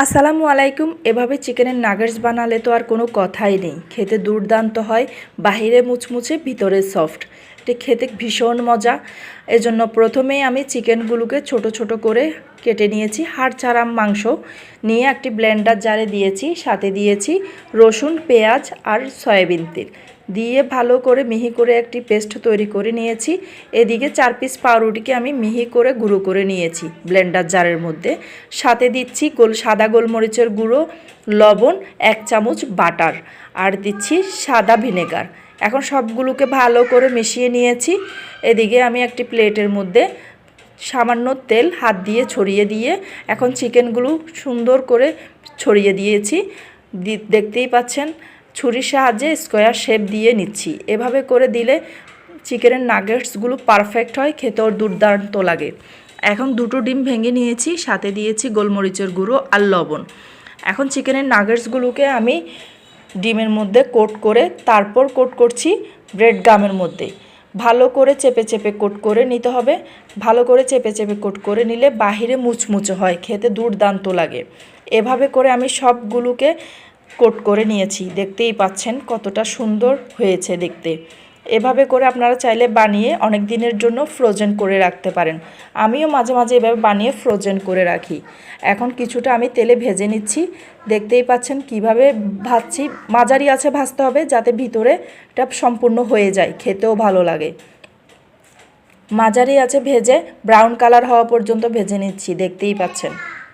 আসসালামু আলাইকুম। এভাবে চিকেনের নাগেটস বানালে তো আর কোনো কথাই নেই, খেতে দুর্দান্ত হয়। বাহিরে মুচমুচে ভিতরে সফট, এটা খেতে ভীষণ মজা। এজন্য প্রথমেই আমি চিকেনগুলোকে ছোট ছোট করে কেটে নিয়েছি। হাড় ছাড়া মাংস নিয়ে একটি ব্লেন্ডার জারে দিয়েছি, সাথে দিয়েছি রসুন, পেঁয়াজ আর সয়াবিন তেল দিয়ে ভালো করে মিহি করে একটি পেস্ট তৈরি করে নিয়েছি। এদিকে 4 পিস পাউরুটিকে আমি মিহি করে গুঁড়ো করে নিয়েছি ব্লেন্ডার জারের মধ্যে। সাথে দিচ্ছি সাদা গোলমরিচের গুঁড়ো, লবণ, 1 চামচ বাটার আর দিচ্ছি সাদা ভিনেগার। এখন সবগুলোকে ভালো করে মিশিয়ে নিয়েছি। এদিকে আমি একটি প্লেটের মধ্যে সামান্য তেল হাত দিয়ে ছড়িয়ে দিয়ে এখন চিকেনগুলো সুন্দর করে ছড়িয়ে দিয়েছি। দেখতেই পাচ্ছেন ছুরির সাহায্যে স্কোয়ার শেপ দিয়ে নিচ্ছি। এভাবে করে দিলে চিকেনের নাগেটসগুলো পারফেক্ট হয়, খেতেও দুর্দান্ত লাগে। এখন 2টো ডিম ভেঙে নিয়েছি, সাথে দিয়েছি গোলমরিচের গুঁড়ো আর লবণ। এখন চিকেনের নাগেটসগুলোকে আমি ডিমের মধ্যে কোট করে তারপর কোট করছি ব্রেড গামের মধ্যে। ভালো করে চেপে চেপে কোট করে নিতে হবে। ভালো করে চেপে চেপে কোট করে নিলে বাহিরে মুচমুচে হয়, খেতে দুর্দান্ত লাগে। এভাবে করে আমি সবগুলোকে কোট করে নিয়েছি। দেখতেই পাচ্ছেন কতটা সুন্দর হয়েছে দেখতে। এভাবে করে আপনারা চাইলে বানিয়ে অনেক দিনের জন্য ফ্রোজেন করে রাখতে পারেন। আমিও মাঝে মাঝে এভাবে বানিয়ে ফ্রোজেন করে রাখি। এখন কিছুটা আমি তেলে ভেজে নিচ্ছি। দেখতেই পাচ্ছেন কিভাবে ভাজছি। মাঝারি আছে ভাজতে হবে, যাতে ভিতরে এটা সম্পূর্ণ হয়ে যায়, খেতেও ভালো লাগে। মাঝারি আছে ভেজে ব্রাউন কালার হওয়া পর্যন্ত ভেজে নিচ্ছি, দেখতেই পাচ্ছেন।